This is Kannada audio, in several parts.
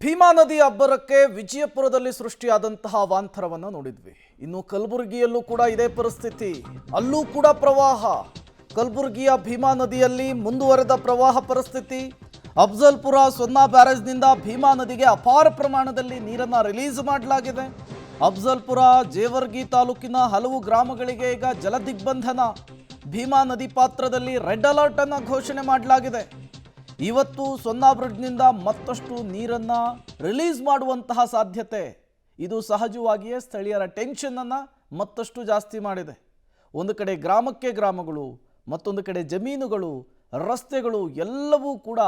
ಭೀಮಾ ನದಿ ಅಬ್ಬರಕ್ಕೆ ವಿಜಯಪುರದಲ್ಲಿ ಸೃಷ್ಟಿಯಾದಂತಹ ಅವಾಂತರವನ್ನು ನೋಡಿದ್ವಿ. ಇನ್ನು ಕಲಬುರಗಿಯಲ್ಲೂ ಕೂಡ ಇದೇ ಪರಿಸ್ಥಿತಿ. ಅಲ್ಲೂ ಕೂಡ ಪ್ರವಾಹ. ಕಲಬುರಗಿಯ ಭೀಮಾ ನದಿಯಲ್ಲಿ ಮುಂದುವರೆದ ಪ್ರವಾಹ ಪರಿಸ್ಥಿತಿ. ಅಫಜಲ್ಪುರ ಸೊನ್ನಾ ಬ್ಯಾರೇಜ್ನಿಂದ ಭೀಮಾ ನದಿಗೆ ಅಪಾರ ಪ್ರಮಾಣದಲ್ಲಿ ನೀರನ್ನು ರಿಲೀಸ್ ಮಾಡಲಾಗಿದೆ. ಅಫಜಲ್ಪುರ ಜೇವರ್ಗಿ ತಾಲೂಕಿನ ಹಲವು ಗ್ರಾಮಗಳಿಗೆ ಈಗ ಜಲದಿಗ್ಬಂಧನ. ಭೀಮಾ ನದಿ ಪಾತ್ರದಲ್ಲಿ ರೆಡ್ ಅಲರ್ಟ್ ಅನ್ನು ಘೋಷಣೆ ಮಾಡಲಾಗಿದೆ. ಇವತ್ತು ಸೊನ್ನಾ ಬ್ರಿಡ್ಜ್ನಿಂದ ಮತ್ತಷ್ಟು ನೀರನ್ನು ರಿಲೀಸ್ ಮಾಡುವಂತಹ ಸಾಧ್ಯತೆ. ಇದು ಸಹಜವಾಗಿಯೇ ಸ್ಥಳೀಯರ ಟೆನ್ಷನನ್ನು ಮತ್ತಷ್ಟು ಜಾಸ್ತಿ ಮಾಡಿದೆ. ಒಂದು ಕಡೆ ಗ್ರಾಮಕ್ಕೆ ಗ್ರಾಮಗಳು, ಮತ್ತೊಂದು ಕಡೆ ಜಮೀನುಗಳು, ರಸ್ತೆಗಳು ಎಲ್ಲವೂ ಕೂಡ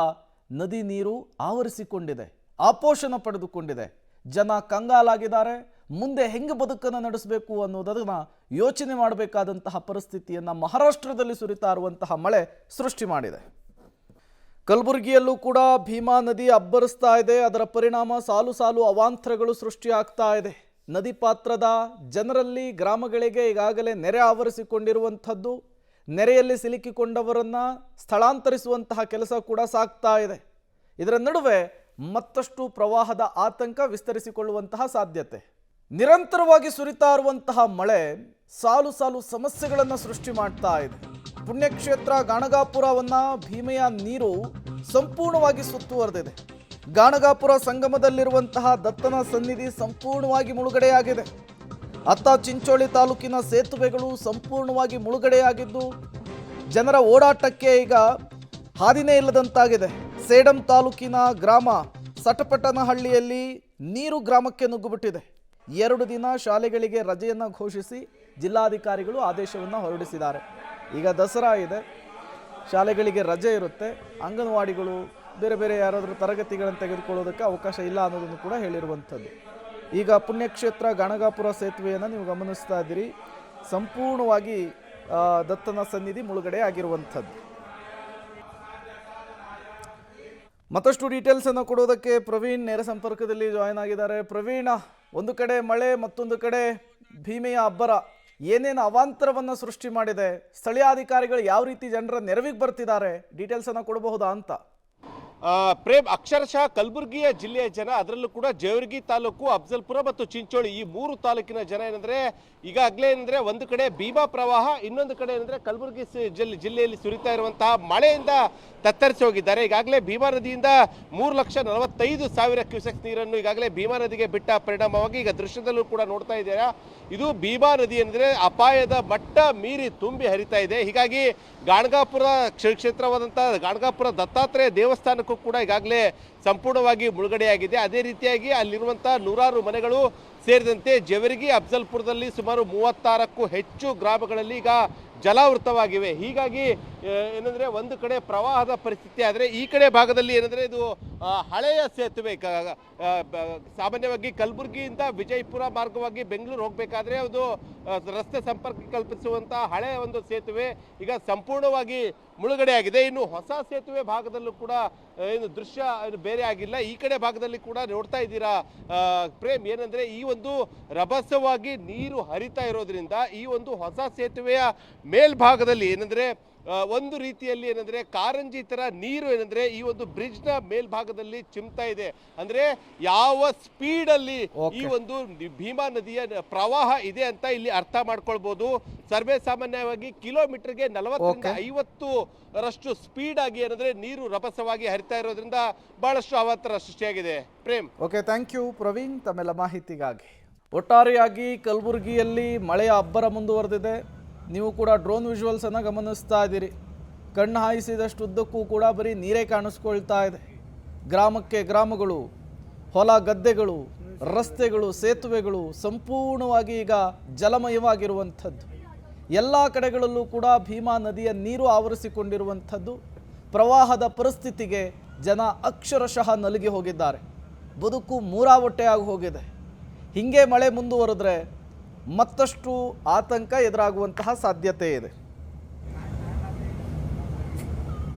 ನದಿ ನೀರು ಆವರಿಸಿಕೊಂಡಿದೆ, ಆಪೋಷಣ ಪಡೆದುಕೊಂಡಿದೆ. ಜನ ಕಂಗಾಲಾಗಿದ್ದಾರೆ. ಮುಂದೆ ಹೆಂಗೆ ಬದುಕನ್ನು ನಡೆಸಬೇಕು ಅನ್ನೋದನ್ನು ಯೋಚನೆ ಮಾಡಬೇಕಾದಂತಹ ಪರಿಸ್ಥಿತಿಯನ್ನು ಮಹಾರಾಷ್ಟ್ರದಲ್ಲಿ ಸುರಿತಾ ಇರುವಂತಹ ಮಳೆ ಸೃಷ್ಟಿ ಮಾಡಿದೆ. ಕಲಬುರಗಿಯಲ್ಲೂ ಕೂಡ ಭೀಮಾ ನದಿ ಅಬ್ಬರಿಸ್ತಾ ಇದೆ. ಅದರ ಪರಿಣಾಮ ಸಾಲು ಸಾಲು ಅವಾಂತರಗಳು ಸೃಷ್ಟಿಯಾಗ್ತಾ ಇದೆ. ನದಿ ಪಾತ್ರದ ಜನರಲ್ಲಿ, ಗ್ರಾಮಗಳಿಗೆ ಈಗಾಗಲೇ ನೆರೆ ಆವರಿಸಿಕೊಂಡಿರುವಂಥದ್ದು. ನೆರೆಯಲ್ಲಿ ಸಿಲುಕಿಕೊಂಡವರನ್ನು ಸ್ಥಳಾಂತರಿಸುವಂತಹ ಕೆಲಸ ಕೂಡ ಸಾಗ್ತಾ ಇದೆ. ಇದರ ನಡುವೆ ಮತ್ತಷ್ಟು ಪ್ರವಾಹದ ಆತಂಕ ವಿಸ್ತರಿಸಿಕೊಳ್ಳುವಂತಹ ಸಾಧ್ಯತೆ. ನಿರಂತರವಾಗಿ ಸುರಿತಾ ಇರುವಂತಹ ಮಳೆ ಸಾಲು ಸಾಲು ಸಮಸ್ಯೆಗಳನ್ನು ಸೃಷ್ಟಿ ಮಾಡ್ತಾ ಇದೆ. ಪುಣ್ಯಕ್ಷೇತ್ರ ಗಾಣಗಾಪುರವನ್ನು ಭೀಮೆಯ ನೀರು ಸಂಪೂರ್ಣವಾಗಿ ಸುತ್ತುವರೆದಿದೆ. ಗಾಣಗಾಪುರ ಸಂಗಮದಲ್ಲಿರುವಂತಹ ದತ್ತನ ಸನ್ನಿಧಿ ಸಂಪೂರ್ಣವಾಗಿ ಮುಳುಗಡೆಯಾಗಿದೆ. ಅತ್ತ ಚಿಂಚೋಳಿ ತಾಲೂಕಿನ ಸೇತುವೆಗಳು ಸಂಪೂರ್ಣವಾಗಿ ಮುಳುಗಡೆಯಾಗಿದ್ದು ಜನರ ಓಡಾಟಕ್ಕೆ ಈಗ ಹಾದಿನೇ ಇಲ್ಲದಂತಾಗಿದೆ. ಸೇಡಂ ತಾಲೂಕಿನ ಗ್ರಾಮ ಸಟಪಟನಹಳ್ಳಿಯಲ್ಲಿ ನೀರು ಗ್ರಾಮಕ್ಕೆ ನುಗ್ಗಿಬಿಟ್ಟಿದೆ. 2 ದಿನ ಶಾಲೆಗಳಿಗೆ ರಜೆಯನ್ನು ಘೋಷಿಸಿ ಜಿಲ್ಲಾಧಿಕಾರಿಗಳು ಆದೇಶವನ್ನು ಹೊರಡಿಸಿದ್ದಾರೆ. ಈಗ ದಸರಾ ಇದೆ, ಶಾಲೆಗಳಿಗೆ ರಜೆ ಇರುತ್ತೆ. ಅಂಗನವಾಡಿಗಳು ಬೇರೆ ಬೇರೆ ಯಾರಾದರೂ ತರಗತಿಗಳನ್ನು ತೆಗೆದುಕೊಳ್ಳೋದಕ್ಕೆ ಅವಕಾಶ ಇಲ್ಲ ಅನ್ನೋದನ್ನು ಕೂಡ ಹೇಳಿರುವಂಥದ್ದು. ಈಗ ಪುಣ್ಯಕ್ಷೇತ್ರ ಗಾಣಗಾಪುರ ಸೇತುವೆಯನ್ನು ನೀವು ಗಮನಿಸ್ತಾ ಇದ್ದೀರಿ. ಸಂಪೂರ್ಣವಾಗಿ ದತ್ತನ ಸನ್ನಿಧಿ ಮುಳುಗಡೆ ಆಗಿರುವಂಥದ್ದು. ಮತ್ತಷ್ಟು ಡೀಟೇಲ್ಸನ್ನು ಕೊಡೋದಕ್ಕೆ ಪ್ರವೀಣ್ ನೇರ ಸಂಪರ್ಕದಲ್ಲಿ ಜಾಯ್ನ್ ಆಗಿದ್ದಾರೆ. ಪ್ರವೀಣ, ಒಂದು ಕಡೆ ಮಳೆ, ಮತ್ತೊಂದು ಕಡೆ ಭೀಮೆಯ ಅಬ್ಬರ ಏನೇನು ಅವಾಂತರವನ್ನು ಸೃಷ್ಟಿ ಮಾಡಿದೆ, ಸ್ಥಳೀಯಾಧಿಕಾರಿಗಳು ಯಾವ ರೀತಿ ಜನರ ನೆರವಿಗೆ ಬರ್ತಿದ್ದಾರೆ, ಡೀಟೇಲ್ಸನ್ನು ಕೊಡಬಹುದಾ ಅಂತ? ಪ್ರೇಮ್, ಅಕ್ಷರಶಃ ಕಲಬುರಗಿಯ ಜಿಲ್ಲೆಯ ಜನ, ಅದರಲ್ಲೂ ಕೂಡ ಜೇವರ್ಗಿ ತಾಲೂಕು, ಅಫಜಲ್ಪುರ ಮತ್ತು ಚಿಂಚೋಳಿ ಈ 3 ತಾಲೂಕಿನ ಜನ ಏನಂದ್ರೆ ಈಗಾಗಲೇ ಏನಂದ್ರೆ ಒಂದು ಕಡೆ ಭೀಮಾ ಪ್ರವಾಹ, ಇನ್ನೊಂದು ಕಡೆ ಏನಂದ್ರೆ ಕಲಬುರಗಿ ಜಿಲ್ಲೆಯಲ್ಲಿ ಸುರಿತಾ ಇರುವಂತಹ ಮಳೆಯಿಂದ ತತ್ತರಿಸಿ ಹೋಗಿದ್ದಾರೆ. ಈಗಾಗಲೇ ಭೀಮಾ ನದಿಯಿಂದ 3,45,000 ಕ್ಯೂಸೆಕ್ಸ್ ನೀರನ್ನು ಈಗಾಗಲೇ ಭೀಮಾ ನದಿಗೆ ಬಿಟ್ಟ ಪರಿಣಾಮವಾಗಿ ಈಗ ದೃಶ್ಯದಲ್ಲೂ ಕೂಡ ನೋಡ್ತಾ ಇದ್ದೀರಾ, ಇದು ಭೀಮಾ ನದಿ ಅಂದರೆ ಅಪಾಯದ ಮಟ್ಟ ಮೀರಿ ತುಂಬಿ ಹರಿತಾ ಇದೆ. ಹೀಗಾಗಿ ಗಾಣಗಾಪುರ ಕ್ಷೇತ್ರವಾದಂತಹ ಗಾಣಗಾಪುರ ದತ್ತಾತ್ರೇಯ ದೇವಸ್ಥಾನಕ್ಕೂ ಕೂಡ ಈಗಾಗಲೇ ಸಂಪೂರ್ಣವಾಗಿ ಮುಳುಗಡೆಯಾಗಿದೆ. ಅದೇ ರೀತಿಯಾಗಿ ಅಲ್ಲಿರುವಂತಹ 100 ಮನೆಗಳು ಸೇರಿದಂತೆ ಜೇವರ್ಗಿ, ಅಫಜಲ್ಪುರದಲ್ಲಿ ಸುಮಾರು 36ಕ್ಕೂ ಹೆಚ್ಚು ಗ್ರಾಮಗಳಲ್ಲಿ ಈಗ ಜಲಾವೃತವಾಗಿವೆ. ಹೀಗಾಗಿ ಏನಂದ್ರೆ ಒಂದು ಕಡೆ ಪ್ರವಾಹದ ಪರಿಸ್ಥಿತಿ ಆದರೆ ಈ ಕಡೆ ಭಾಗದಲ್ಲಿ ಏನಂದ್ರೆ ಇದು ಹಳೆಯ ಸೇತುವೆ. ಸಾಮಾನ್ಯವಾಗಿ ಕಲಬುರಗಿಯಿಂದ ವಿಜಯಪುರ ಮಾರ್ಗವಾಗಿ ಬೆಂಗಳೂರು ಹೋಗಬೇಕಾದ್ರೆ ಅದು ರಸ್ತೆ ಸಂಪರ್ಕ ಕಲ್ಪಿಸುವಂತಹ ಹಳೆಯ ಒಂದು ಸೇತುವೆ ಈಗ ಸಂಪೂರ್ಣವಾಗಿ ಮುಳುಗಡೆಯಾಗಿದೆ. ಇನ್ನು ಹೊಸ ಸೇತುವೆ ಭಾಗದಲ್ಲೂ ಕೂಡ ಏನು ದೃಶ್ಯ ಬೇರೆ ಆಗಿಲ್ಲ. ಈ ಕಡೆ ಭಾಗದಲ್ಲಿ ಕೂಡ ನೋಡ್ತಾ ಇದ್ದೀರಾ ಪ್ರೇಮ್, ಏನಂದ್ರೆ ಈ ಒಂದು ರಭಸವಾಗಿ ನೀರು ಹರಿತಾ ಇರೋದ್ರಿಂದ ಈ ಒಂದು ಹೊಸ ಸೇತುವೆಯ ಮೇಲ್ಭಾಗದಲ್ಲಿ ಏನಂದ್ರೆ ಒಂದು ರೀತಿಯಲ್ಲಿ ಏನಂದ್ರೆ ಕಾರಂಜಿ ತರ ನೀರು ಏನಂದ್ರೆ ಈ ಒಂದು ಬ್ರಿಡ್ಜ್ ನ ಮೇಲ್ಭಾಗದಲ್ಲಿ ಚಿಮ್ತಾ ಇದೆ. ಅಂದ್ರೆ ಯಾವ ಸ್ಪೀಡ್ ಅಲ್ಲಿ ಈ ಒಂದು ಭೀಮಾ ನದಿಯ ಪ್ರವಾಹ ಇದೆ ಅಂತ ಇಲ್ಲಿ ಅರ್ಥ ಮಾಡ್ಕೊಳ್ಬಹುದು. ಸರ್ವೇ ಸಾಮಾನ್ಯವಾಗಿ ಕಿಲೋಮೀಟರ್ಗೆ 40-50 ಸ್ಪೀಡ್ ಆಗಿ ಏನಂದ್ರೆ ನೀರು ರಭಸವಾಗಿ ಹರಿತಾ ಇರೋದ್ರಿಂದ ಬಹಳಷ್ಟು ಅವಾಂತರ ಸೃಷ್ಟಿಯಾಗಿದೆ. Prem, okay, thank you Praveen ತಮ್ಮೆಲ್ಲ ಮಾಹಿತಿಗಾಗಿ. ಒಟ್ಟಾರೆಯಾಗಿ ಕಲಬುರಗಿಯಲ್ಲಿ ಮಳೆಯ ಅಬ್ಬರ ಮುಂದುವರೆದಿದೆ. ನೀವು ಕೂಡ ಡ್ರೋನ್ ವಿಜುವಲ್ಸನ್ನು ಗಮನಿಸ್ತಾ ಇದ್ದೀರಿ. ಕಣ್ಣು ಹಾಯಿಸಿದಷ್ಟು ಉದ್ದಕ್ಕೂ ಕೂಡ ಬರೀ ನೀರೇ ಕಾಣಿಸ್ಕೊಳ್ತಾ ಇದೆ. ಗ್ರಾಮಕ್ಕೆ ಗ್ರಾಮಗಳು, ಹೊಲ ಗದ್ದೆಗಳು, ರಸ್ತೆಗಳು, ಸೇತುವೆಗಳು ಸಂಪೂರ್ಣವಾಗಿ ಈಗ ಜಲಮಯವಾಗಿರುವಂಥದ್ದು. ಎಲ್ಲ ಕಡೆಗಳಲ್ಲೂ ಕೂಡ ಭೀಮಾ ನದಿಯ ನೀರು ಆವರಿಸಿಕೊಂಡಿರುವಂಥದ್ದು. ಪ್ರವಾಹದ ಪರಿಸ್ಥಿತಿಗೆ ಜನ ಅಕ್ಷರಶಃ ನಲುಗಿ ಹೋಗಿದ್ದಾರೆ. ಬದುಕು ಮೂರಾವೊಟ್ಟೆಯಾಗಿ ಹೋಗಿದೆ. ಹೀಗೆ ಮಳೆ ಮುಂದುವರೆದ್ರೆ ಮತ್ತಷ್ಟು ಆತಂಕ ಎದುರಾಗುವಂತಹ ಸಾಧ್ಯತೆ ಇದೆ.